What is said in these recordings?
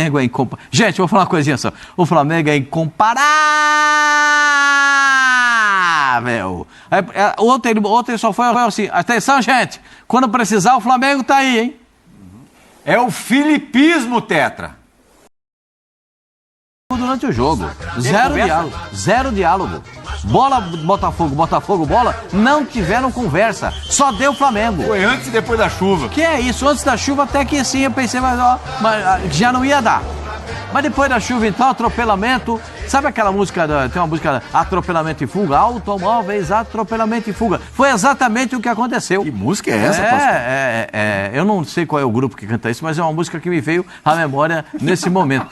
Flamengo é incomparável. Gente, vou falar uma coisinha só. O Flamengo é incomparável. Ontem só foi assim. Atenção, gente. Quando precisar, o Flamengo tá aí, hein? É o filipismo, Tetra. Durante o jogo. Zero diálogo. Bola, Botafogo, bola. Não tiveram conversa. Só deu Flamengo. Foi antes e depois da chuva. Que é isso? Antes da chuva até que sim, eu pensei, mas já não ia dar. Mas depois da chuva, então, atropelamento. Sabe aquela música, tem uma música, atropelamento e fuga? Automóveis, atropelamento e fuga. Foi exatamente o que aconteceu. Que música é essa, Pascoal? Eu não sei qual é o grupo que canta isso, mas é uma música que me veio à memória nesse momento.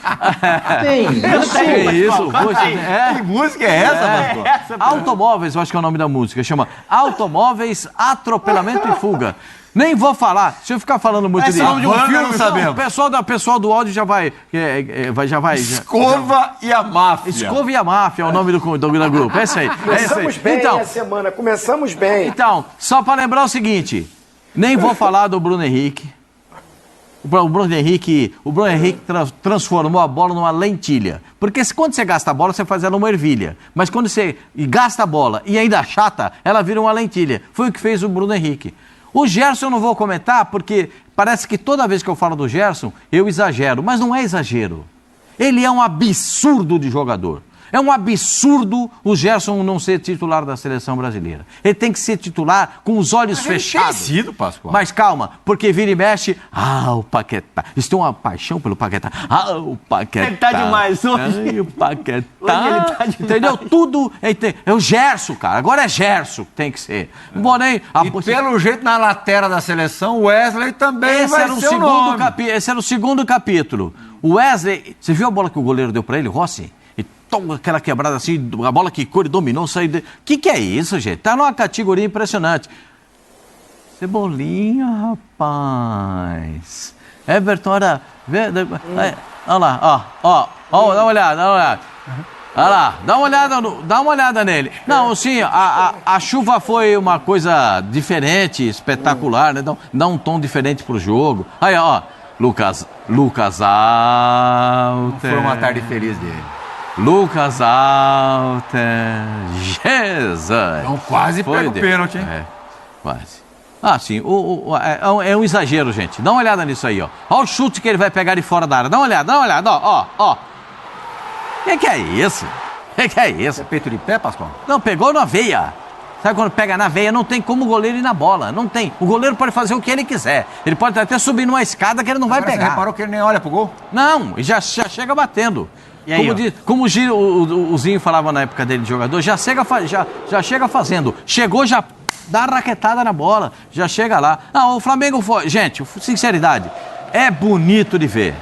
Que música é essa, Pascoal? Automóveis, eu acho que é o nome da música. Chama Automóveis, Atropelamento e Fuga. Nem vou falar. Se eu ficar falando muito de um filme, não sabemos. O pessoal do áudio já vai. Escova e a Máfia. Escova e a Máfia é o nome do grupo. É isso aí. Começamos bem então, a semana. Começamos bem. Então, só para lembrar o seguinte: nem vou falar do Bruno Henrique. O Bruno Henrique transformou a bola numa lentilha. Porque quando você gasta a bola, você faz ela uma ervilha. Mas quando você gasta a bola e ainda chata, ela vira uma lentilha. Foi o que fez o Bruno Henrique. O Gerson eu não vou comentar, porque parece que toda vez que eu falo do Gerson, eu exagero. Mas não é exagero. Ele é um absurdo de jogador. É um absurdo o Gerson não ser titular da seleção brasileira. Ele tem que ser titular com os olhos fechados. Sido, Pascoal. Mas calma, porque vira e mexe. O Paquetá. Eles têm uma paixão pelo Paquetá. O Paquetá. Ele tá demais hoje. O Paquetá. Hoje ele tá demais. Entendeu? Tudo. É o Gerson, cara. Agora é Gerson que tem que ser. Porém, pelo jeito, na lateral da seleção, o Wesley também vai ser o nome. Esse era o segundo capítulo. O Wesley. Você viu a bola que o goleiro deu pra ele, Rossi? Aquela quebrada assim, a bola quicou, ele dominou, saiu... Que é isso, gente? Tá numa categoria impressionante. Cebolinha, rapaz. Everton, olha... Olha lá, ó, dá uma olhada. Olha lá, dá uma olhada nele. Não, assim, a chuva foi uma coisa diferente, espetacular, né? Dá um tom diferente pro jogo. Aí, ó, Lucas Alter. Foi uma tarde feliz dele. Lucas Alter, Jesus! Então quase pega o pênalti, hein? Quase. Sim, é um exagero, gente. Dá uma olhada nisso aí, ó. Olha o chute que ele vai pegar de fora da área. Dá uma olhada, ó. Que é isso? Que é isso? É peito de pé, Pascoal? Não, pegou na veia. Sabe quando pega na veia, não tem como o goleiro ir na bola. Não tem. O goleiro pode fazer o que ele quiser. Ele pode até subir numa escada que ele não vai pegar. Você reparou que ele nem olha pro gol? Não, e já chega batendo. E aí, como o Zinho falava na época dele de jogador, já chega fazendo. Chegou, já dá a raquetada na bola, já chega lá. O Flamengo foi... Gente, sinceridade, é bonito de ver.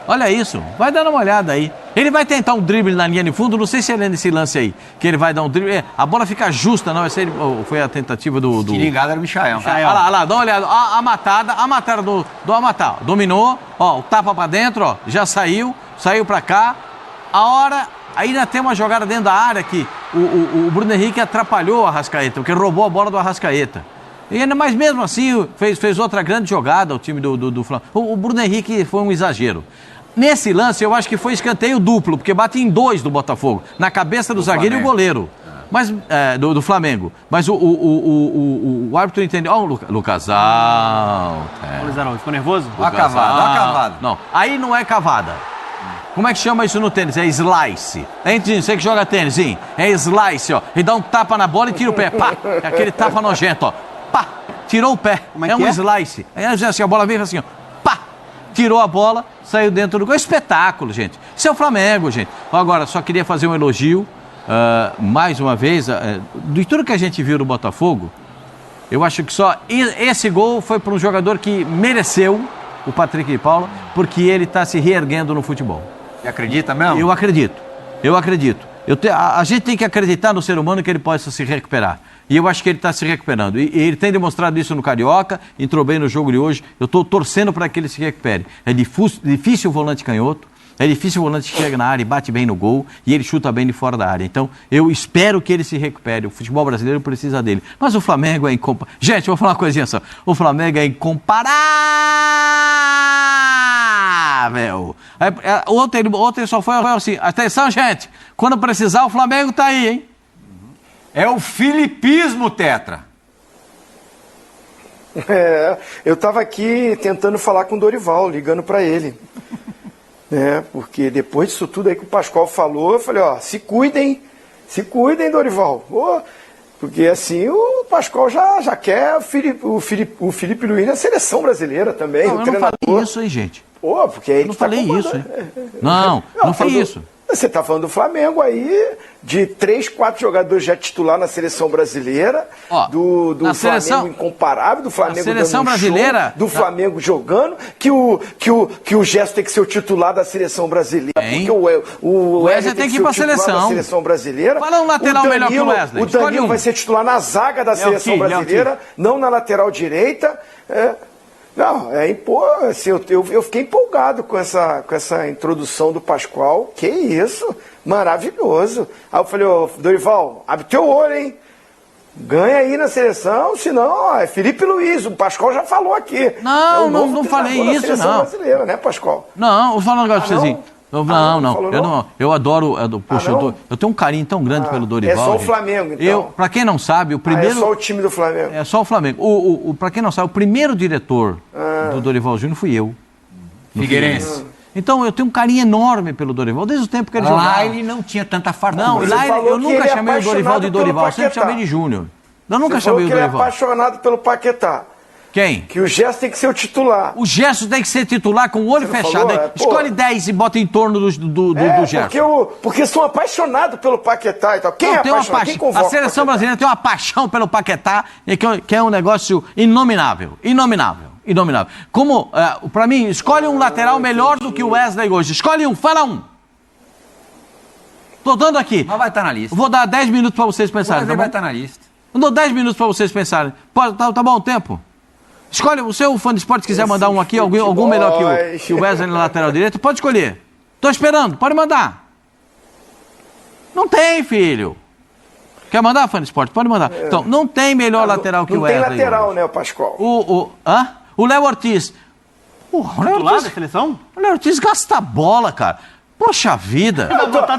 Olha isso, vai dando uma olhada aí. Ele vai tentar um drible na linha de fundo, não sei se é nesse lance aí, que ele vai dar um drible. A bola fica justa, não, essa foi a tentativa do... Tiringada era o Michael. Olha lá, dá uma olhada. A matada do Amatá. Dominou, o tapa pra dentro, já saiu pra cá. Ainda tem uma jogada dentro da área que o Bruno Henrique atrapalhou o Arrascaeta, porque roubou a bola do Arrascaeta. Mas mesmo assim, fez outra grande jogada o time do Flamengo. O Bruno Henrique foi um exagero. Nesse lance, eu acho que foi escanteio duplo, porque bate em dois do Botafogo, na cabeça do zagueiro Flamengo. E o goleiro. Mas, do Flamengo. Mas o árbitro entendeu. Ó, o Lucas Alter. Ficou nervoso? Ó a cavada. Não, aí não é cavada. Como é que chama isso no tênis? É slice. Hein, você que joga tênis, hein? É slice, ó. Ele dá um tapa na bola e tira o pé. Pá! É aquele tapa nojento, ó. Pá! Tirou o pé. Como é um slice. Assim, a bola vem assim, ó. Pá! Tirou a bola, saiu dentro do gol. É espetáculo, gente. Isso é o Flamengo, gente. Agora, só queria fazer um elogio, mais uma vez, de tudo que a gente viu no Botafogo, eu acho que só esse gol foi para um jogador que mereceu, o Patrick de Paula, porque ele está se reerguendo no futebol. Você acredita mesmo? Eu acredito. A gente tem que acreditar no ser humano que ele possa se recuperar. E eu acho que ele está se recuperando. E ele tem demonstrado isso no Carioca, entrou bem no jogo de hoje. Eu estou torcendo para que ele se recupere. É difícil o volante canhoto, é difícil o volante que chega na área e bate bem no gol, e ele chuta bem de fora da área. Então, eu espero que ele se recupere. O futebol brasileiro precisa dele. Mas o Flamengo é incomparável. Gente, vou falar uma coisinha só. O Flamengo é incomparável. incomparável. Ontem só foi assim, atenção, gente, quando precisar o Flamengo tá aí, hein? É o filipismo, Tetra. Eu tava aqui tentando falar com o Dorival, ligando para ele. Porque depois disso tudo aí que o Pascoal falou, eu falei, ó, se cuidem, Dorival. Porque assim, o Pascoal já quer o Felipe Luiz na seleção brasileira também. Não, eu não falei isso aí, gente. Porque aí eu não falei isso, hein? Não falei isso. Você tá falando do Flamengo aí, de 3, 4 jogadores já titular na seleção brasileira, do Flamengo incomparável, do Flamengo seleção dando brasileira, show, do Flamengo jogando, que o Gerson tem que ser o titular da seleção brasileira, porque o Wesley tem que ir pra seleção brasileira. Fala um lateral melhor que o Wesley. O Danilo vai ser titular na zaga da seleção brasileira, não na lateral direita. Não, assim, eu fiquei empolgado com essa introdução do Pascoal. Que isso, maravilhoso. Aí eu falei, Dorival, abre teu olho, hein? Ganha aí na seleção, senão é Felipe Luiz. O Pascoal já falou aqui. Não falei isso, não. Brasileira, né, Pascoal? Não, vou falar um negócio pra vocês. Eu adoro. Poxa, eu tenho um carinho tão grande pelo Dorival. É só o Flamengo, então. Pra quem não sabe, o primeiro. É só o time do Flamengo. É só o Flamengo. Pra quem não sabe, o primeiro diretor do Dorival Júnior fui eu. Figueirense. Então eu tenho um carinho enorme pelo Dorival, desde o tempo que ele jogava. Lá ele não tinha tanta fartura. Não, lá eu nunca chamei o Dorival de Dorival, eu sempre chamei de Júnior. Eu nunca chamei o Dorival. Ele é apaixonado pelo Paquetá. Quem? Que o Gerson tem que ser o titular. O Gerson tem que ser titular com o olho fechado. Escolhe 10 e bota em torno do Gerson. Porque são apaixonados pelo Paquetá e tal. Quem é apaixonado? Quem convoca a seleção brasileira tem uma paixão pelo Paquetá, que é um negócio inominável. Como, pra mim, escolhe um lateral melhor do que o Wesley hoje. Escolhe um, fala um. Tô dando aqui. Mas vai estar na lista. Vou dar 10 minutos pra vocês pensarem. Vai estar na lista. Eu dou 10 minutos pra vocês pensarem. Tá bom o tempo? Escolhe, o seu fã de esporte quiser mandar um aqui, algum melhor que o Wesley na lateral direita, pode escolher. Tô esperando, pode mandar. Não tem, filho. Quer mandar, fã de esporte? Pode mandar. Então, não tem melhor lateral que o Wesley. Não tem lateral, né, o Pascoal? O Léo Ortiz. O Léo Ortiz da seleção? O Léo Ortiz gasta bola, cara. Poxa vida.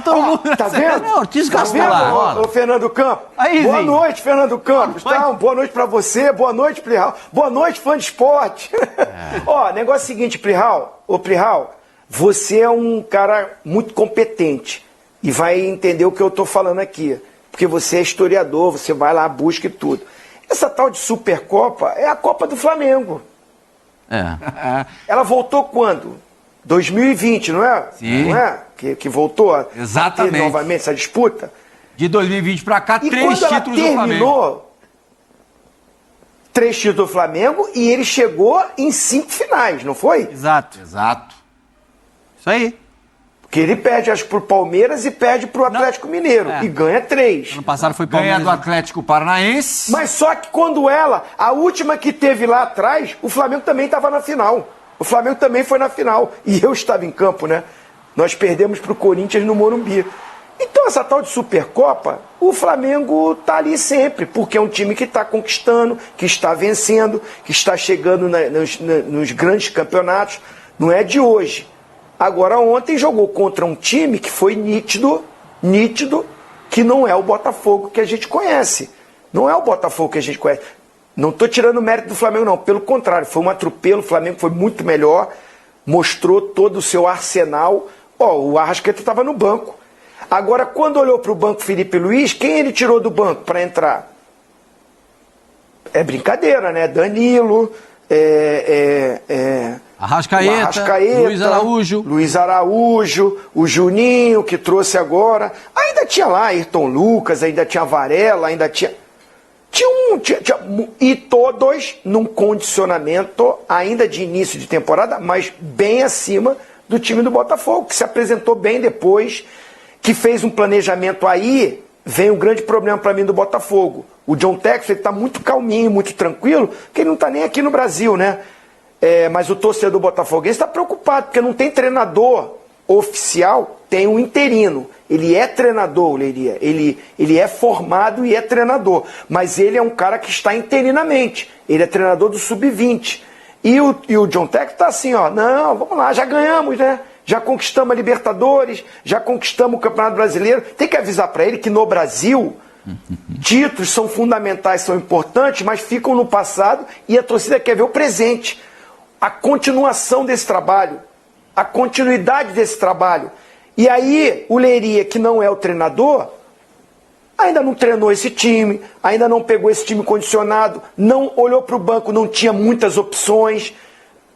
Todo mundo. Tá vendo? O Léo Ortiz gasta bola. Ô, Fernando Campos. Aí, boa noite, Fernando Campos. Boa noite pra você, boa noite, Plihal. Boa noite, fã de esporte. Negócio seguinte, Plihal. Ô, Plihal, você é um cara muito competente e vai entender o que eu tô falando aqui. Porque você é historiador, você vai lá, busca e tudo. Essa tal de Supercopa é a Copa do Flamengo. Ela voltou quando? 2020, não é? Sim. Não é? Que voltou Exatamente. a ter novamente essa disputa. De 2020 pra cá, E 3 quando ela títulos do Flamengo. terminou, 3 títulos do Flamengo e ele chegou em 5 finais, não foi? Exato. Isso aí. Porque ele perde, acho, pro Palmeiras e perde pro Atlético Mineiro. E ganha 3. Ano passado foi Ganha Palmeiras. do Atlético Paranaense. Mas só que quando a última que teve lá atrás, o Flamengo também estava na final. O Flamengo também foi na final. E eu estava em campo, né? Nós perdemos pro Corinthians no Morumbi. Então essa tal de Supercopa, o Flamengo tá ali sempre, porque é um time que está conquistando, que está vencendo, que está chegando nos grandes campeonatos. Não é de hoje. Agora ontem jogou contra um time que foi nítido, que não é o Botafogo que a gente conhece. Não é o Botafogo que a gente conhece. Não estou tirando o mérito do Flamengo, não. Pelo contrário, foi um atropelo. O Flamengo foi muito melhor, mostrou todo o seu arsenal. O Arrascaeta estava no banco. Agora, quando olhou para o banco Felipe Luiz, quem ele tirou do banco para entrar? É brincadeira, né? Danilo, Arrascaeta, Luiz Araújo, o Juninho, que trouxe agora. Ainda tinha lá Ayrton Lucas, ainda tinha Varela, ainda tinha... E todos num condicionamento ainda de início de temporada, mas bem acima do time do Botafogo, que se apresentou bem depois, que fez um planejamento. Aí vem um grande problema para mim do Botafogo. O John Textor está muito calminho, muito tranquilo, porque ele não está nem aqui no Brasil, né? Mas o torcedor botafoguense está preocupado, porque não tem treinador oficial, tem um interino. Ele é treinador, Leiria. Ele é formado e é treinador. Mas ele é um cara que está interinamente. Ele é treinador do Sub-20. E o John Textor está assim, ó, não, vamos lá, já ganhamos, né? Já conquistamos a Libertadores, já conquistamos o Campeonato Brasileiro. Tem que avisar para ele que no Brasil, títulos são fundamentais, são importantes, mas ficam no passado e a torcida quer ver o presente. A continuação desse trabalho, a continuidade desse trabalho. E aí, o Leiria, que não é o treinador, ainda não treinou esse time, ainda não pegou esse time condicionado, não olhou para o banco, não tinha muitas opções,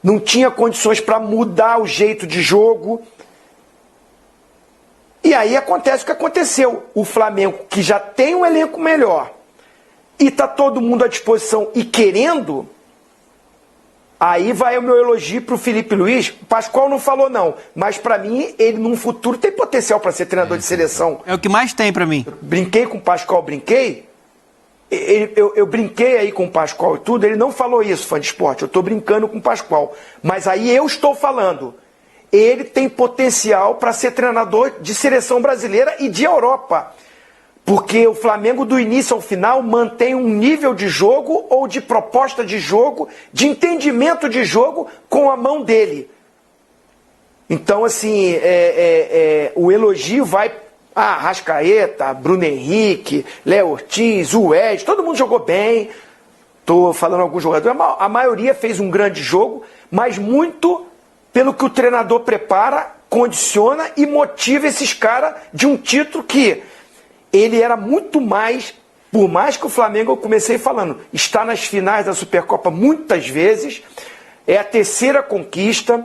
não tinha condições para mudar o jeito de jogo. E aí acontece o que aconteceu. O Flamengo, que já tem um elenco melhor, e está todo mundo à disposição e querendo, aí vai o meu elogio para o Felipe Luiz. O Pascoal não falou não, mas para mim, ele num futuro tem potencial para ser treinador de seleção. É o que mais tem para mim. Brinquei com o Pascoal, brinquei. Eu brinquei aí com o Pascoal e tudo, ele não falou isso, fã de esporte, eu estou brincando com o Pascoal. Mas aí eu estou falando, ele tem potencial para ser treinador de seleção brasileira e de Europa. Porque o Flamengo, do início ao final, mantém um nível de jogo ou de proposta de jogo, de entendimento de jogo com a mão dele. Então, assim, o elogio vai... Arrascaeta, Bruno Henrique, Léo Ortiz, o Ed, todo mundo jogou bem. Estou falando alguns jogadores, a maioria fez um grande jogo, mas muito pelo que o treinador prepara, condiciona e motiva esses caras de um título que ele era muito mais, por mais que o Flamengo, eu comecei falando, está nas finais da Supercopa muitas vezes, é a terceira conquista,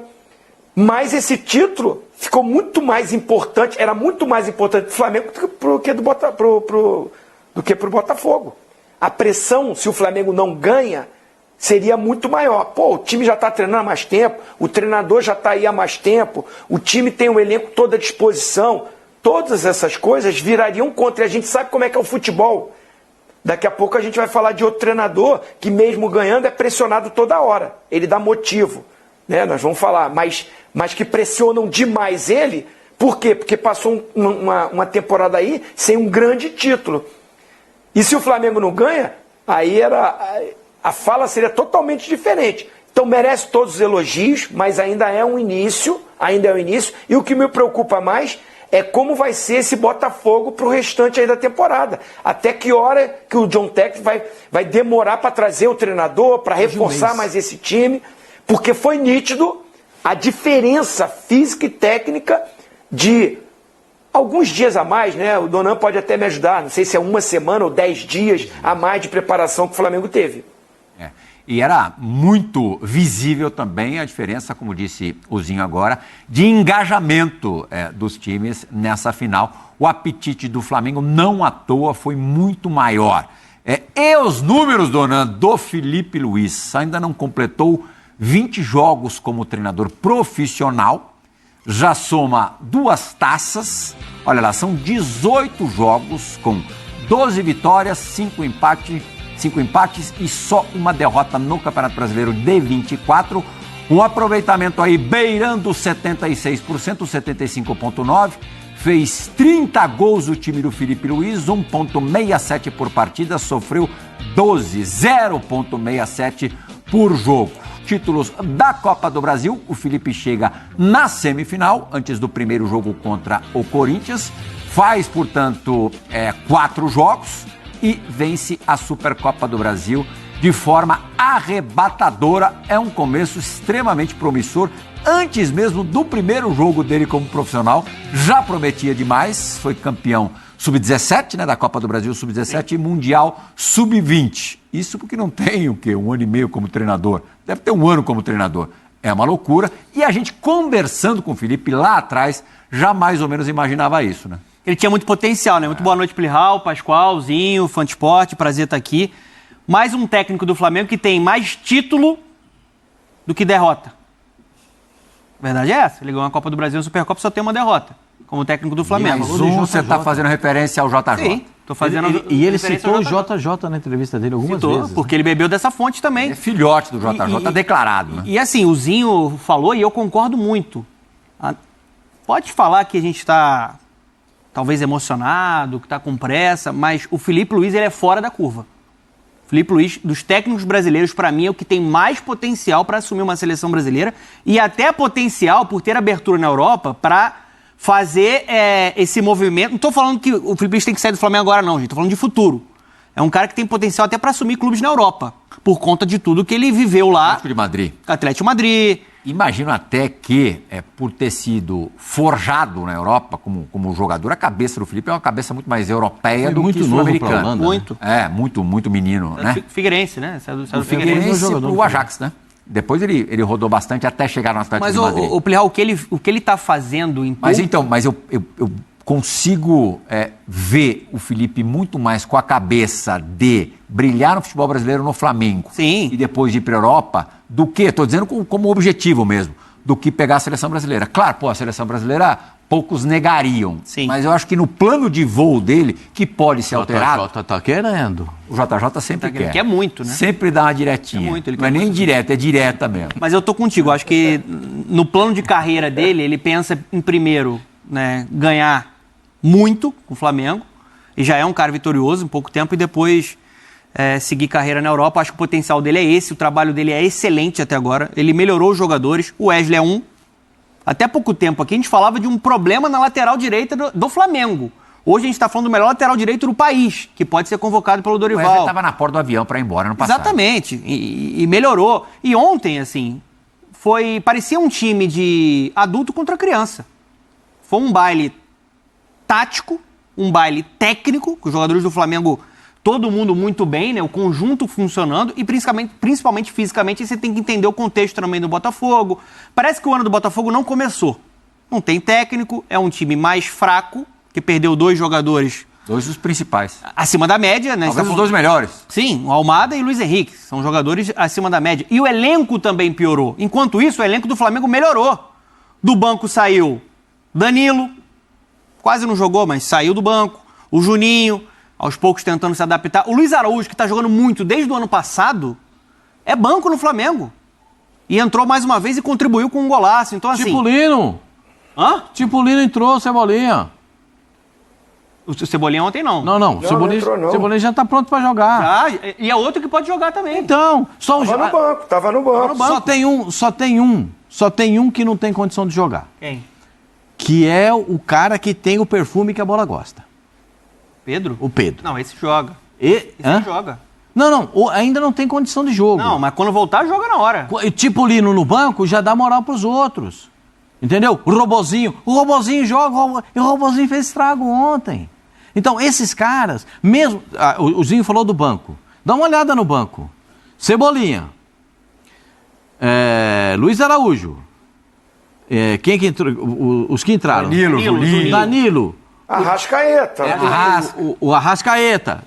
mas esse título ficou muito mais importante, era muito mais importante para o Flamengo do que para o Botafogo. A pressão, se o Flamengo não ganha, seria muito maior. Pô, o time já está treinando há mais tempo, o treinador já está aí há mais tempo, o time tem o elenco todo à disposição. Todas essas coisas virariam contra. E a gente sabe como é que é o futebol. Daqui a pouco a gente vai falar de outro treinador que mesmo ganhando é pressionado toda hora. Ele dá motivo. Né? Nós vamos falar, mas que pressionam demais ele. Por quê? Porque passou uma temporada aí sem um grande título. E se o Flamengo não ganha, aí a fala seria totalmente diferente. Então merece todos os elogios, mas ainda é um início, e o que me preocupa mais é como vai ser esse Botafogo para o restante aí da temporada. Até que hora que o John Textor vai demorar para trazer o treinador, para reforçar mais esse time, porque foi nítido a diferença física e técnica de alguns dias a mais, né? O Donan pode até me ajudar, não sei se é uma semana ou 10 dias a mais de preparação que o Flamengo teve. E era muito visível também a diferença, como disse o Zinho agora, de engajamento dos times nessa final. O apetite do Flamengo, não à toa, foi muito maior. E os números, Donan, do Felipe Luiz, ainda não completou 20 jogos como treinador profissional, já soma 2 taças, olha lá, são 18 jogos com 12 vitórias, 5 empates e só uma derrota no Campeonato Brasileiro de 24, um aproveitamento aí beirando 76%, 75,9%, fez 30 gols o time do Felipe Luiz, 1,67 por partida, sofreu 12, 0,67 por jogo. Títulos da Copa do Brasil, o Felipe chega na semifinal, antes do primeiro jogo contra o Corinthians, faz, portanto, 4 jogos e vence a Supercopa do Brasil de forma arrebatadora. É um começo extremamente promissor, antes mesmo do primeiro jogo dele como profissional, já prometia demais, foi campeão Sub-17, né, da Copa do Brasil Sub-17 e Mundial Sub-20. Isso porque não tem o quê? 1 ano e meio como treinador. Deve ter 1 ano como treinador. É uma loucura. E a gente conversando com o Felipe lá atrás, já mais ou menos imaginava isso, né? Ele tinha muito potencial, né? Muito boa noite, Plihal, Pascoal, Zinho, Fã de Esporte, prazer estar aqui. Mais um técnico do Flamengo que tem mais título do que derrota. A verdade é essa. Ele ganhou a Copa do Brasil e a Supercopa, só tem uma derrota como técnico do Flamengo. Mais você está fazendo referência ao JJ. Sim, estou fazendo E ele citou o JJ na entrevista dele algumas vezes. Porque ele bebeu dessa fonte também. É filhote do JJ, declarado, né? E assim, o Zinho falou e eu concordo muito. Pode falar que a gente está talvez emocionado, que está com pressa, mas o Felipe Luiz ele é fora da curva. Felipe Luiz, dos técnicos brasileiros, para mim, é o que tem mais potencial para assumir uma seleção brasileira e até potencial por ter abertura na Europa para fazer esse movimento. Não estou falando que o Felipe Luiz tem que sair do Flamengo agora, não, gente. Estou falando de futuro. É um cara que tem potencial até para assumir clubes na Europa, por conta de tudo que ele viveu lá. Atlético de Madrid. Atlético de Madrid. Imagino até que, por ter sido forjado na Europa como jogador, a cabeça do Felipe é uma cabeça muito mais europeia do muito que novo pra sul-americana. Holanda, né? Muito. Muito menino, né? Figueirense, né? Saiu do Figueirense. Figueirense jogador pro do Ajax, né? Depois ele rodou bastante até chegar no Atlético Mas de Madrid. o Plihal, o que ele tá fazendo em Mas eu consigo ver o Felipe muito mais com a cabeça de brilhar no futebol brasileiro no Flamengo. Sim. E depois de ir para a Europa, do que, estou dizendo como objetivo mesmo, do que pegar a seleção brasileira. Claro, a seleção brasileira poucos negariam. Sim. Mas eu acho que no plano de voo dele, que pode ser alterado, JJ tá querendo. o JJ sempre Ele quer muito, né? Sempre dá uma diretinha. Quer muito, ele Não é quer nem direta, é direta mesmo. Mas eu tô contigo, acho que no plano de carreira dele, ele pensa em primeiro, né, ganhar muito com o Flamengo, e já é um cara vitorioso em pouco tempo, e depois seguir carreira na Europa. Acho que o potencial dele é esse, o trabalho dele é excelente até agora, ele melhorou os jogadores, o Wesley é um. Até pouco tempo aqui a gente falava de um problema na lateral direita do Flamengo. Hoje a gente está falando do melhor lateral direito do país, que pode ser convocado pelo O Dorival. Wesley estava na porta do avião para ir embora no passado. Exatamente, e melhorou. E ontem, assim, parecia um time de adulto contra criança. Foi um baile tático, um baile técnico, que os jogadores do Flamengo, todo mundo muito bem, né? O conjunto funcionando e principalmente fisicamente, você tem que entender o contexto também do Botafogo. Parece que o ano do Botafogo não começou. Não tem técnico, é um time mais fraco, que perdeu 2 jogadores Dois dos principais. acima da média, né? Talvez os dois melhores. Sim, o Almada e o Luiz Henrique. São jogadores acima da média. E o elenco também piorou. Enquanto isso, o elenco do Flamengo melhorou. Do banco saiu Danilo, quase não jogou, mas saiu do banco. O Juninho, aos poucos tentando se adaptar. O Luiz Araújo, que está jogando muito desde o ano passado, é banco no Flamengo. E entrou mais uma vez e contribuiu com um golaço. Então, assim... Tipulino. Hã? Tipulino entrou, Cebolinha. O Cebolinha ontem não. Não. Cebolinha, entrou, não. Cebolinha já tá pronto pra jogar. E é outro que pode jogar também. Então, Tava no banco. Só tem um que não tem condição de jogar. Quem? Que é o cara que tem o perfume que a bola gosta. Pedro? O Pedro. Não, esse joga. Esse Joga. Não, ainda não tem condição de jogo. Não, mas quando voltar, joga na hora. Tipulino no banco já dá moral pros outros. Entendeu? O Robozinho joga, e o Robozinho fez estrago ontem. Então, esses caras, mesmo... o Zinho falou do banco. Dá uma olhada no banco. Cebolinha. Luiz Araújo. Quem que entrou? Os que entraram. Danilo. Arrascaeta. O Arrascaeta.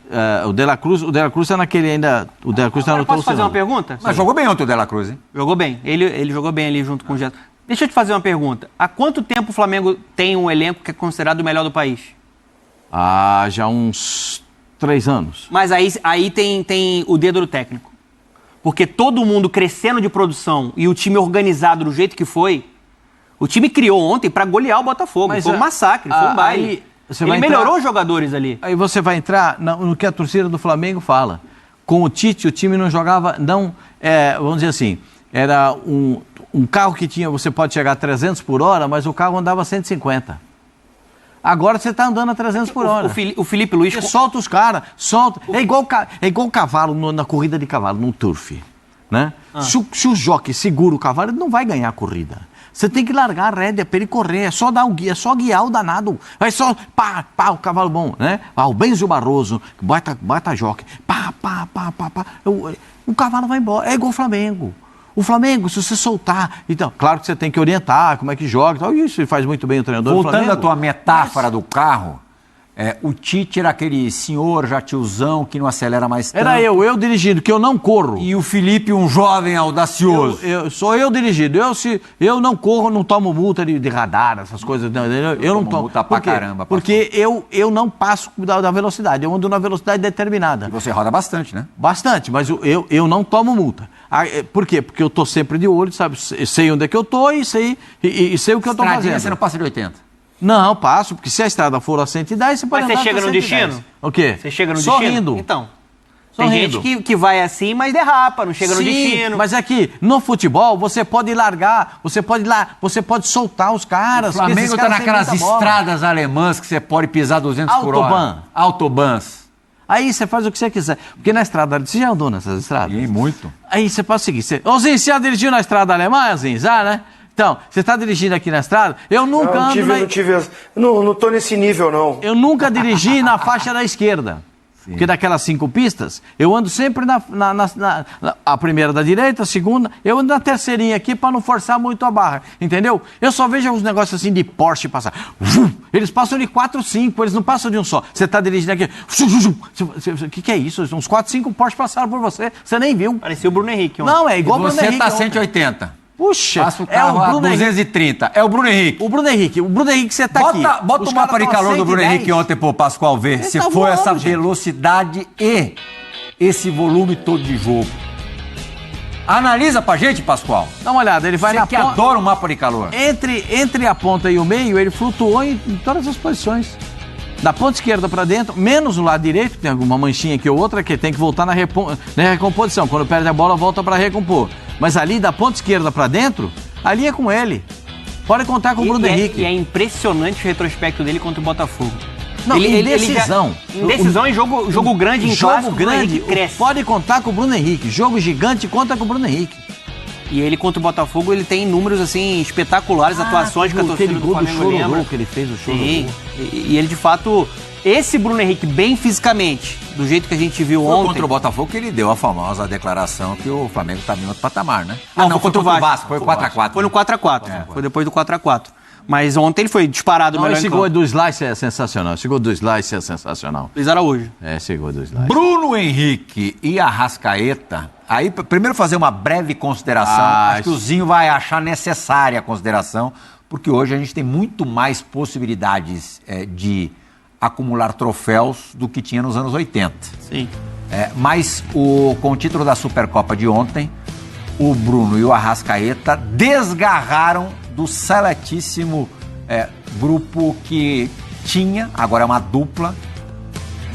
O De La Cruz tá naquele ainda... O De La Cruz tá no Posso fazer uma pergunta? Mas jogou bem ontem o De La Cruz, hein? Jogou bem. Ele jogou bem ali junto com o Gerson. Deixa eu te fazer uma pergunta. Há quanto tempo o Flamengo tem um elenco que é considerado o melhor do país? Já uns 3 anos. Mas aí tem o dedo do técnico. Porque todo mundo crescendo de produção e o time organizado do jeito que foi, o time criou ontem para golear o Botafogo. Foi um massacre, foi um baile. Ele melhorou os jogadores ali. Aí você vai entrar no que a torcida do Flamengo fala. Com o Tite, o time não jogava, vamos dizer assim, era um carro que tinha, você pode chegar a 300 por hora, mas o carro andava a 150. Agora você está andando a 300 por hora. O Felipe Luiz... Você solta os caras, solta. É igual cavalo na corrida de cavalo, num turf. Né? Se o jockey segura o cavalo, ele não vai ganhar a corrida. Você tem que largar a rédea para ele correr, é só dar o guia, é só guiar o danado. Vai só, pá, o cavalo bom, né? O Benzo Barroso, bata jockey, pá. O cavalo vai embora, é igual o Flamengo. O Flamengo, se você soltar... Então, claro que você tem que orientar como é que joga e tal. Isso faz muito bem o treinador do Flamengo. Voltando à tua metáfora do carro, o Tite era aquele senhor já tiozão que não acelera mais tanto. Era eu dirigindo, que eu não corro. E o Felipe, um jovem audacioso. Sou eu dirigindo. Eu não corro, não tomo multa de radar, essas coisas. Eu não tomo. Multa pra caramba. Porque eu não passo da velocidade. Eu ando na velocidade determinada. E você roda bastante, né? Bastante, mas eu não tomo multa. Por quê? Porque eu tô sempre de olho, sabe? Sei onde é que eu tô e sei o que eu tô fazendo. Você não passa de 80? Não, passo, porque se a estrada for a 110, você pode Mas andar você chega até no 110. destino? O quê? Você chega no Sorrindo. destino? Então. Tem Sorrindo. gente que vai assim, mas derrapa, não chega no destino. Mas é que no futebol você pode largar, você pode soltar os caras. O Flamengo está naquelas muita bola. estradas alemãs que você pode pisar 200 por hora. Autobahn. Autobahns. Aí você faz o que você quiser. Porque na estrada, você já andou nessas estradas? E muito. Aí você pode seguir. Ô Zinho, você já dirigiu na estrada alemã, Zinho? Já, né? Então, você está dirigindo aqui na estrada, eu nunca Não tô nesse nível, não. Eu nunca dirigi na faixa da esquerda. Porque daquelas 5 pistas, eu ando sempre a primeira da direita, a segunda, eu ando na terceirinha aqui para não forçar muito a barra, entendeu? Eu só vejo uns negócios assim de Porsche passar. Eles passam de 4, 5, eles não passam de um só. Você está dirigindo aqui, o que é isso? Uns 4, 5 Porsche passaram por você, você nem viu. Parecia o Bruno Henrique ontem. Não, é igual o Bruno Você Henrique. está ontem. 180. Puxa, Passa o carro a 230. É o Bruno Henrique. O Bruno Henrique, você tá aqui. Bota Os o mapa caras de tão a calor do Bruno 110. Henrique ontem pro Pascoal ver se tá foi essa voando, gente. velocidade e esse volume todo de jogo. Analisa pra gente, Pascoal. Dá uma olhada, ele vai Você na que ponta. adora o mapa de calor. Entre a ponta e o meio, ele flutuou em todas as posições. Da ponta esquerda para dentro, menos no lado direito, que tem alguma manchinha aqui ou outra, que tem que voltar na recomposição. Quando perde a bola, volta para recompor. Mas ali, da ponta esquerda para dentro, ali é com ele. Pode contar com o Bruno Henrique. E é impressionante o retrospecto dele contra o Botafogo. Não, em decisão. Em decisão em jogo grande, em jogo clássico, o Bruno grande, Henrique cresce. pode contar com o Bruno Henrique. Jogo gigante, conta com o Bruno Henrique. E ele contra o Botafogo, ele tem números assim espetaculares, atuações que a torcida do Flamengo lembra. Que ele fez o choro. Sim, e ele de fato, esse Bruno Henrique bem fisicamente, do jeito que a gente viu Foi ontem. contra o Botafogo que ele deu a famosa declaração que o Flamengo estava em outro patamar, né? Não, foi contra o Vasco. Foi 4x4. Foi no 4x4, foi depois do 4x4. Mas ontem ele foi disparado Não, melhor esse em gol campo. do Slice é sensacional. Esse gol do Slice é sensacional. Luiz Araújo. Esse gol do Slice. Bruno Henrique e Arrascaeta. Aí, primeiro fazer uma breve consideração. Acho que o Zinho vai achar necessária a consideração, porque hoje a gente tem muito mais possibilidades de acumular troféus do que tinha nos anos 80. Sim. Mas com o título da Supercopa de ontem, o Bruno e o Arrascaeta desgarraram do seletíssimo grupo que tinha, agora é uma dupla,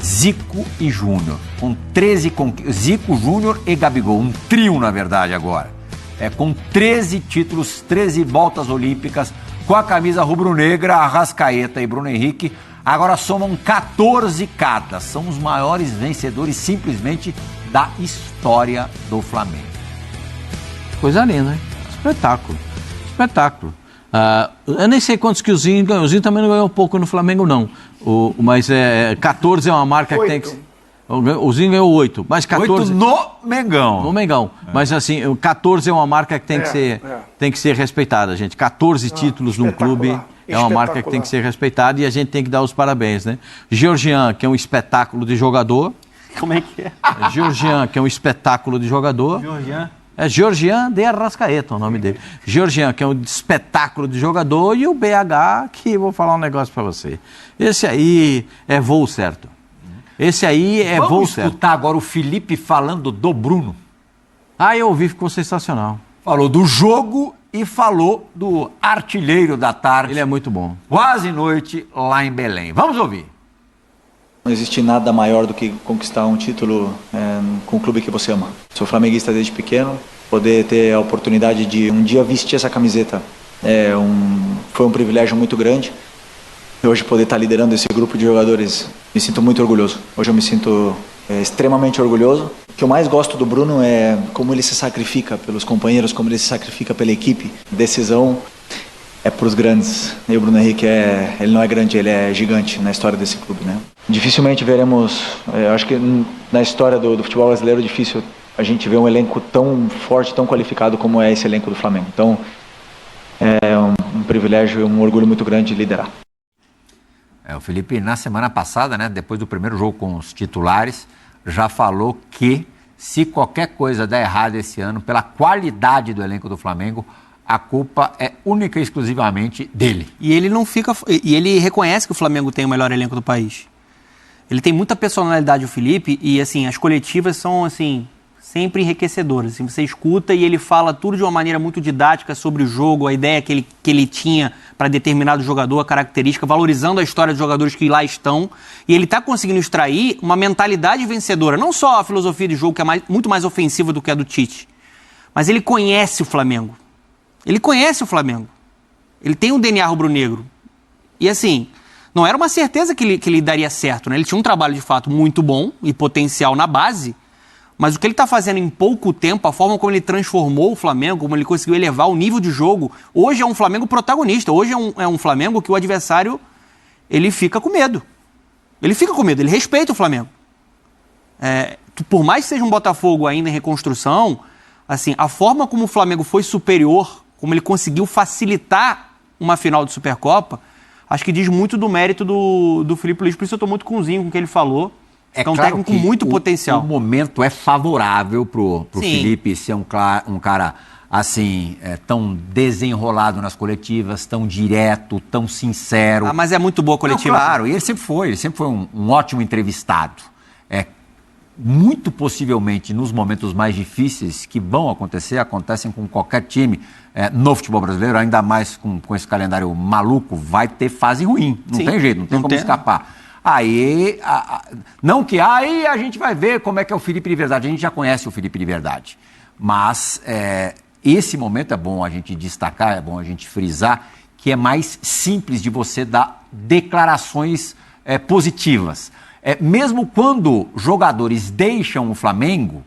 Zico e Júnior, com 13 Zico, Júnior e Gabigol, um trio na verdade agora, com 13 títulos, 13 voltas olímpicas, com a camisa rubro-negra, Arrascaeta e Bruno Henrique, agora somam 14 cada, são os maiores vencedores simplesmente da história do Flamengo. Coisa linda, hein? Espetáculo. Espetáculo. Eu nem sei quantos que o Zinho ganhou. O Zinho também não ganhou pouco no Flamengo, não. Mas 14 é uma marca que tem que... O Zinho ganhou 8, mas 14... 8 no Mengão. No Mengão. Mas assim, 14 é uma marca que tem que ser respeitada, gente. 14 títulos num clube é uma marca que tem que ser respeitada e a gente tem que dar os parabéns, né? Georgian, que é um espetáculo de jogador. Como é que é? Georgian, que é um espetáculo de jogador. Georgian. É Georgian de Arrascaeta o nome dele. Georgian, que é um espetáculo de jogador, e o BH, que vou falar um negócio pra você. Esse aí é voo certo. Esse aí é voo certo. Vamos escutar agora o Felipe falando do Bruno. Eu ouvi, ficou sensacional. Falou do jogo e falou do artilheiro da tarde. Ele é muito bom. Quase noite lá em Belém. Vamos ouvir. Não existe nada maior do que conquistar um título com o clube que você ama. Sou flamenguista desde pequeno, poder ter a oportunidade de um dia vestir essa camiseta foi um privilégio muito grande. E hoje poder estar liderando esse grupo de jogadores, me sinto muito orgulhoso. Hoje eu me sinto extremamente orgulhoso. O que eu mais gosto do Bruno é como ele se sacrifica pelos companheiros, como ele se sacrifica pela equipe. Decisão é para os grandes. E o Bruno Henrique ele não é grande, ele é gigante na história desse clube, né? Dificilmente veremos, acho que na história do futebol brasileiro é difícil a gente ver um elenco tão forte, tão qualificado como é esse elenco do Flamengo. Então é um privilégio e um orgulho muito grande de liderar. O Felipe, na semana passada, né, depois do primeiro jogo com os titulares, já falou que se qualquer coisa der errado esse ano, pela qualidade do elenco do Flamengo, a culpa é única e exclusivamente dele. E ele não fica. E ele reconhece que o Flamengo tem o melhor elenco do país. Ele tem muita personalidade, o Felipe, e assim, as coletivas são assim, sempre enriquecedoras. Assim, você escuta e ele fala tudo de uma maneira muito didática sobre o jogo, a ideia que ele tinha para determinado jogador, a característica, valorizando a história dos jogadores que lá estão. E ele está conseguindo extrair uma mentalidade vencedora. Não só a filosofia de jogo, que é muito mais ofensiva do que a do Tite, mas ele conhece o Flamengo. Ele conhece o Flamengo. Ele tem um DNA rubro-negro. E assim, não era uma certeza que ele daria certo, né? Ele tinha um trabalho de fato muito bom e potencial na base, mas o que ele está fazendo em pouco tempo, a forma como ele transformou o Flamengo, como ele conseguiu elevar o nível de jogo, hoje é um Flamengo protagonista, hoje é um Flamengo que o adversário, ele fica com medo. Ele fica com medo, ele respeita o Flamengo. Por mais que seja um Botafogo ainda em reconstrução, assim, a forma como o Flamengo foi superior, como ele conseguiu facilitar uma final de Supercopa, acho que diz muito do mérito do Filipe Luís, por isso eu estou muito cunzinho com o que ele falou. É um claro técnico com muito potencial. O momento é favorável pro Sim. Felipe ser um cara assim, tão desenrolado nas coletivas, tão direto, tão sincero. Mas é muito boa a coletiva. Não, claro, e ele sempre foi um ótimo entrevistado. Muito possivelmente, nos momentos mais difíceis que vão acontecer, acontecem com qualquer time no futebol brasileiro, ainda mais com esse calendário maluco, vai ter fase ruim. Não Sim. tem jeito, não tem como escapar. Aí, aí a gente vai ver como é que é o Felipe de verdade. A gente já conhece o Felipe de verdade. Mas esse momento é bom a gente destacar, é bom a gente frisar, que é mais simples de você dar declarações positivas. Mesmo quando jogadores deixam o Flamengo,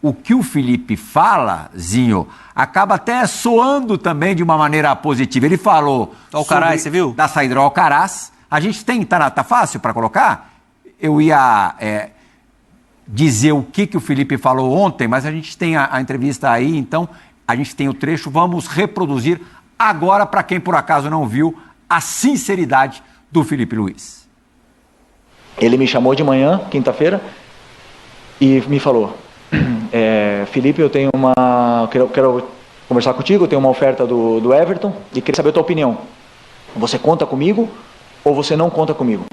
o que o Felipe fala, Zinho, acaba até soando também de uma maneira positiva. Ele falou Alcaraz, você viu? Da saída do Alcaraz. A gente tem, tá fácil para colocar? Eu ia dizer o que o Felipe falou ontem, mas a gente tem a entrevista aí, então a gente tem o trecho, vamos reproduzir agora para quem por acaso não viu a sinceridade do Filipe Luís. Ele me chamou de manhã, quinta-feira, e me falou: Felipe, eu quero conversar contigo, eu tenho uma oferta do Everton e queria saber a tua opinião. Você conta comigo ou você não conta comigo?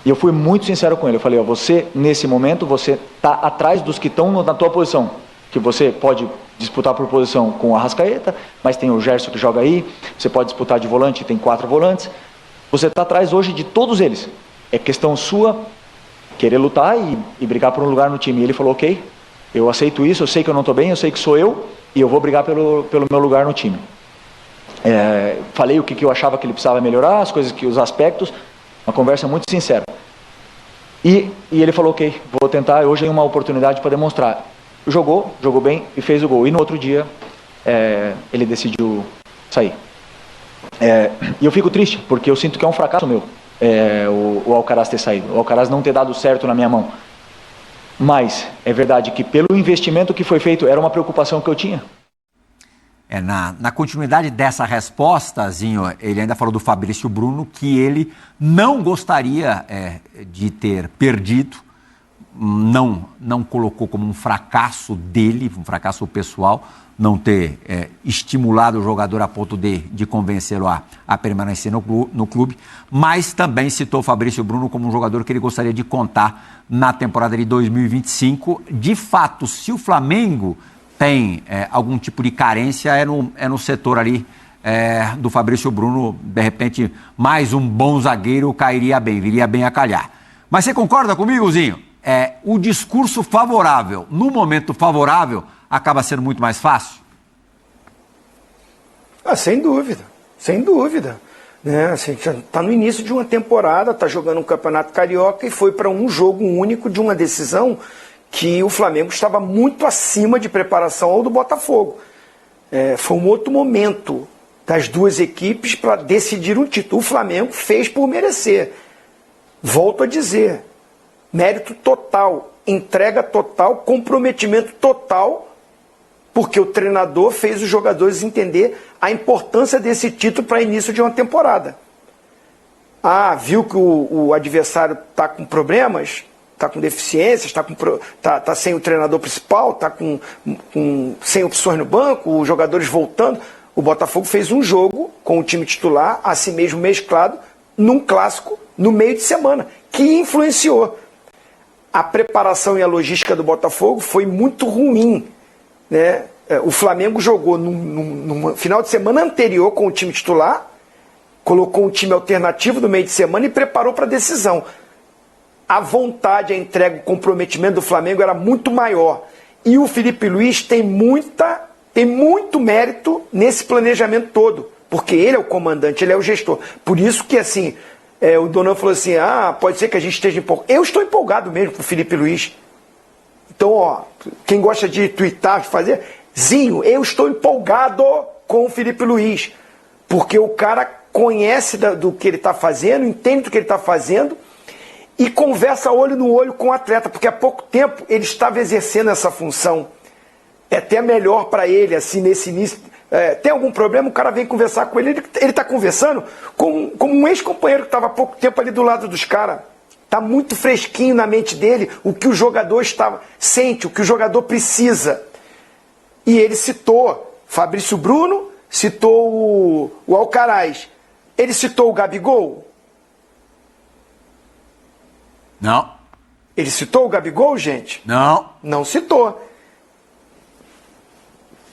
E eu fui muito sincero com ele. Eu falei: você, nesse momento, você está atrás dos que estão na tua posição. Que você pode disputar por posição com o Arrascaeta, mas tem o Gerson que joga aí, você pode disputar de volante, tem 4 volantes. Você está atrás hoje de todos eles. É questão sua querer lutar e brigar por um lugar no time. E ele falou: ok, eu aceito isso, eu sei que eu não estou bem, eu sei que sou eu, e eu vou brigar pelo meu lugar no time. Falei o que eu achava que ele precisava melhorar, os aspectos, uma conversa muito sincera. E ele falou: ok, vou tentar, hoje é uma oportunidade para demonstrar. Jogou bem e fez o gol. E no outro dia, ele decidiu sair. E eu fico triste, porque eu sinto que é um fracasso meu. O Alcaraz ter saído, o Alcaraz não ter dado certo na minha mão. Mas é verdade que pelo investimento que foi feito, era uma preocupação que eu tinha. Na continuidade dessa resposta, Zinho, ele ainda falou do Fabrício Bruno, que ele não gostaria de ter perdido, não colocou como um fracasso dele, um fracasso pessoal, não ter estimulado o jogador a ponto de convencê-lo a permanecer no clube, mas também citou o Fabrício Bruno como um jogador que ele gostaria de contar na temporada de 2025. De fato, se o Flamengo tem algum tipo de carência, é no setor ali do Fabrício Bruno. De repente, mais um bom zagueiro viria bem a calhar. Mas você concorda comigo, Zinho? O discurso favorável, no momento favorável, acaba sendo muito mais fácil? Sem dúvida, sem dúvida. Assim, tá no início de uma temporada, tá jogando um campeonato carioca e foi para um jogo único de uma decisão que o Flamengo estava muito acima de preparação ao do Botafogo. Foi um outro momento das duas equipes para decidir um título. O Flamengo fez por merecer. Volto a dizer, mérito total, entrega total, comprometimento total, porque o treinador fez os jogadores entender a importância desse título para início de uma temporada. Viu que o adversário está com problemas, está com deficiências, tá sem o treinador principal, está sem opções no banco, os jogadores voltando. O Botafogo fez um jogo com o time titular, a si mesmo mesclado, num clássico, no meio de semana, que influenciou. a preparação e a logística do Botafogo foi muito ruim, né? O Flamengo jogou no final de semana anterior com o time titular, colocou um time alternativo no meio de semana e preparou para a decisão. A vontade, a entrega, o comprometimento do Flamengo era muito maior. E o Felipe Luiz tem muito mérito nesse planejamento todo, porque ele é o comandante, ele é o gestor. Por isso que, assim, o Donan falou assim, pode ser que a gente esteja empolgado. Eu estou empolgado mesmo com o Felipe Luiz. Então, ó, quem gosta de twittar, de fazer, Zinho, eu estou empolgado com o Felipe Luiz, porque o cara conhece do que ele está fazendo, entende do que ele está fazendo e conversa olho no olho com o atleta, porque há pouco tempo ele estava exercendo essa função. É até melhor para ele, assim, nesse início. Tem algum problema, o cara vem conversar com ele está conversando como um ex-companheiro que estava há pouco tempo ali do lado dos caras. Está muito fresquinho na mente dele o que o jogador sente, o que o jogador precisa. E ele citou Fabrício Bruno, citou o Alcaraz. Ele citou o Gabigol? Não. Ele citou o Gabigol, gente? Não. Não citou.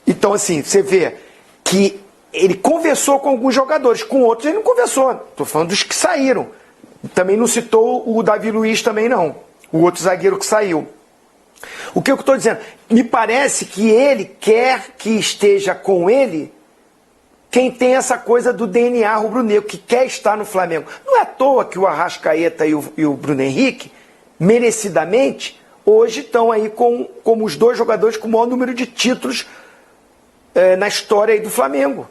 Então, assim, você vê que ele conversou com alguns jogadores, com outros ele não conversou. Estou falando dos que saíram. Também não citou o Davi Luiz também, não. O outro zagueiro que saiu. O que eu estou dizendo? Me parece que ele quer que esteja com ele quem tem essa coisa do DNA rubro-negro, que quer estar no Flamengo. Não é à toa que o Arrascaeta e o Bruno Henrique, merecidamente, hoje estão aí como os dois jogadores com o maior número de títulos na história aí do Flamengo.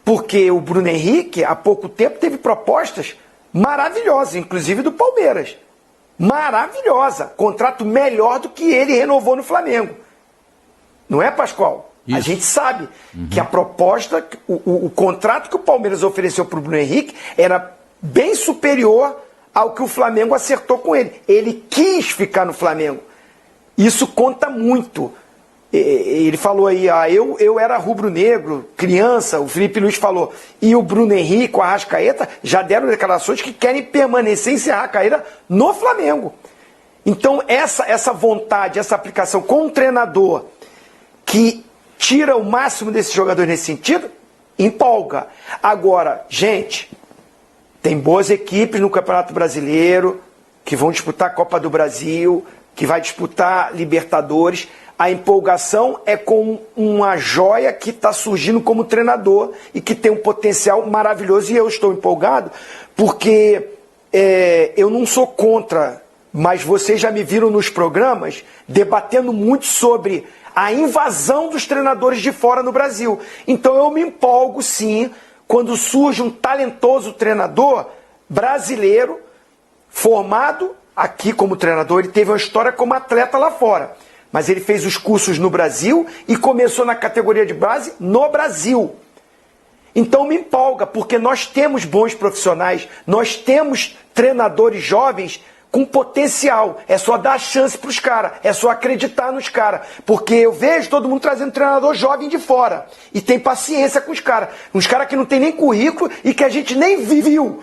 Porque o Bruno Henrique, há pouco tempo, teve propostas maravilhosas, inclusive do Palmeiras. Maravilhosa. Contrato melhor do que ele renovou no Flamengo. Não é, Pascoal? Isso. A gente sabe que a proposta, o contrato que o Palmeiras ofereceu para o Bruno Henrique era bem superior ao que o Flamengo acertou com ele. Ele quis ficar no Flamengo. Isso conta muito. Ele falou aí, eu era rubro-negro, criança, o Felipe Luiz falou, e o Bruno Henrique, o Arrascaeta, já deram declarações que querem permanecer e encerrar a carreira no Flamengo. Então, essa vontade, essa aplicação com um treinador que tira o máximo desses jogadores nesse sentido, empolga. Agora, gente, tem boas equipes no Campeonato Brasileiro, que vão disputar a Copa do Brasil, que vai disputar Libertadores. A empolgação é com uma joia que está surgindo como treinador e que tem um potencial maravilhoso. E eu estou empolgado porque eu não sou contra, mas vocês já me viram nos programas debatendo muito sobre a invasão dos treinadores de fora no Brasil. Então eu me empolgo sim quando surge um talentoso treinador brasileiro formado aqui como treinador. Ele teve uma história como atleta lá fora. Mas ele fez os cursos no Brasil e começou na categoria de base no Brasil. Então me empolga, porque nós temos bons profissionais, nós temos treinadores jovens com potencial. É só dar chance para os caras, é só acreditar nos caras. Porque eu vejo todo mundo trazendo treinador jovem de fora. E tem paciência com os caras. Uns caras que não tem nem currículo e que a gente nem viu.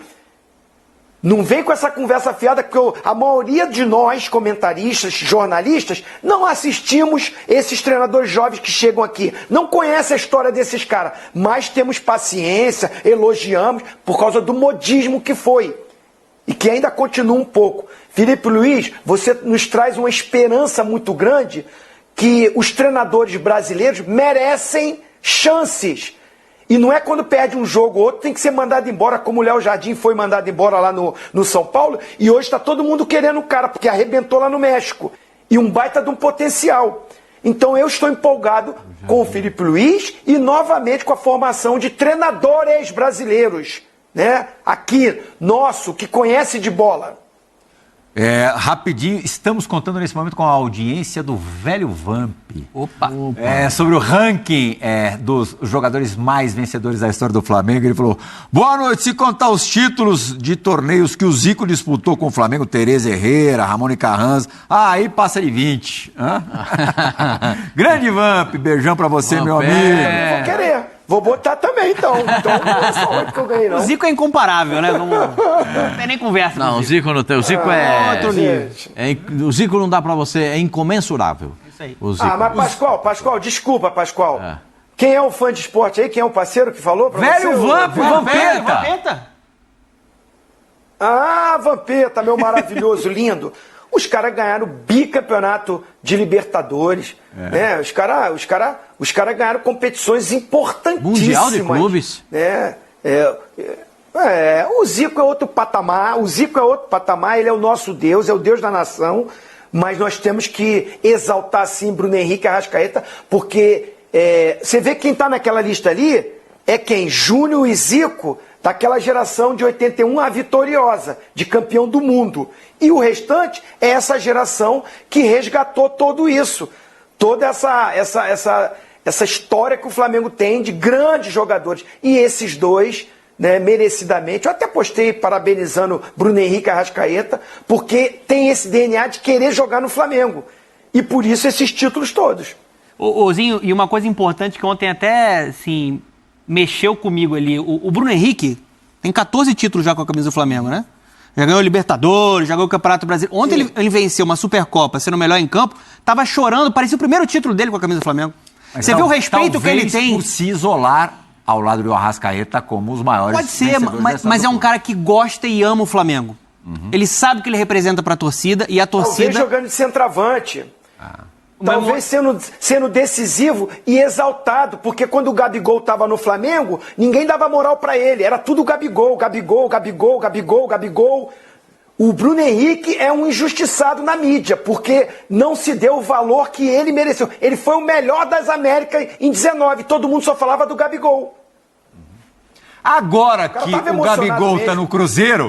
Não vem com essa conversa fiada, porque a maioria de nós, comentaristas, jornalistas, não assistimos esses treinadores jovens que chegam aqui. Não conhece a história desses caras, mas temos paciência, elogiamos, por causa do modismo que foi. E que ainda continua um pouco. Felipe Luiz, você nos traz uma esperança muito grande que os treinadores brasileiros merecem chances. E não é quando perde um jogo ou outro, tem que ser mandado embora, como o Léo Jardim foi mandado embora lá no São Paulo, e hoje está todo mundo querendo o cara, porque arrebentou lá no México. E um baita de um potencial. Então eu estou empolgado com o Felipe Luiz e novamente com a formação de treinadores brasileiros, né? Aqui, nosso, que conhece de bola. Rapidinho, estamos contando nesse momento com a audiência do Velho Vamp. Opa! Sobre o ranking dos jogadores mais vencedores da história do Flamengo. Ele falou, boa noite, se contar os títulos de torneios que o Zico disputou com o Flamengo, Tereza Herrera, Ramon e Carranza, aí passa de 20. Grande Vamp, beijão pra você, meu amigo. Vou querer. Vou botar também, então. Então não é só 8 que eu ganhei, não. O Zico é incomparável, né? Não tem nem conversa. com Não, o Zico não tem. O Zico outro nível. o Zico não dá pra você, é incomensurável. Isso aí. O Zico. Mas Pascoal, desculpa, Pascoal. É. Quem é o fã de esporte aí? Quem é o parceiro que falou pra Velho você? Vamp, Vampeta! Vampeta? Ah, Vampeta, meu maravilhoso, lindo. Os caras ganharam o bicampeonato de Libertadores. Né? Os cara ganharam competições importantíssimas. Mundial de clubes. O Zico é outro patamar. Ele é o nosso Deus, é o Deus da nação. Mas nós temos que exaltar, sim, Bruno Henrique e Arrascaeta, porque você vê quem está naquela lista ali é quem? Júnior e Zico, daquela geração de 81, a vitoriosa, de campeão do mundo. E o restante é essa geração que resgatou tudo isso. Toda essa história que o Flamengo tem de grandes jogadores. E esses dois, né, merecidamente, eu até postei parabenizando Bruno Henrique e Arrascaeta, porque tem esse DNA de querer jogar no Flamengo. E por isso esses títulos todos. Ô, Zinho, e uma coisa importante que ontem até, assim, mexeu comigo ali. O Bruno Henrique tem 14 títulos já com a camisa do Flamengo, né? Já ganhou Libertadores, já ganhou o Campeonato Brasileiro. Ontem ele venceu uma Supercopa, sendo o melhor em campo, tava chorando, parecia o primeiro título dele com a camisa do Flamengo. Mas Você vê o respeito que ele talvez tem. por se isolar ao lado do Arrascaeta como os maiores Pode ser, vencedores dessa mas é um dupla. cara que gosta e ama o Flamengo. Ele sabe o que ele representa pra torcida e a Talvez torcida... jogando de centroavante. Talvez sendo decisivo e exaltado, porque quando o Gabigol estava no Flamengo, ninguém dava moral para ele, era tudo Gabigol. O Bruno Henrique é um injustiçado na mídia, porque não se deu o valor que ele mereceu. Ele foi o melhor das Américas em 19, todo mundo só falava do Gabigol. Agora cara que tava o emocionado Gabigol está mesmo. no Cruzeiro,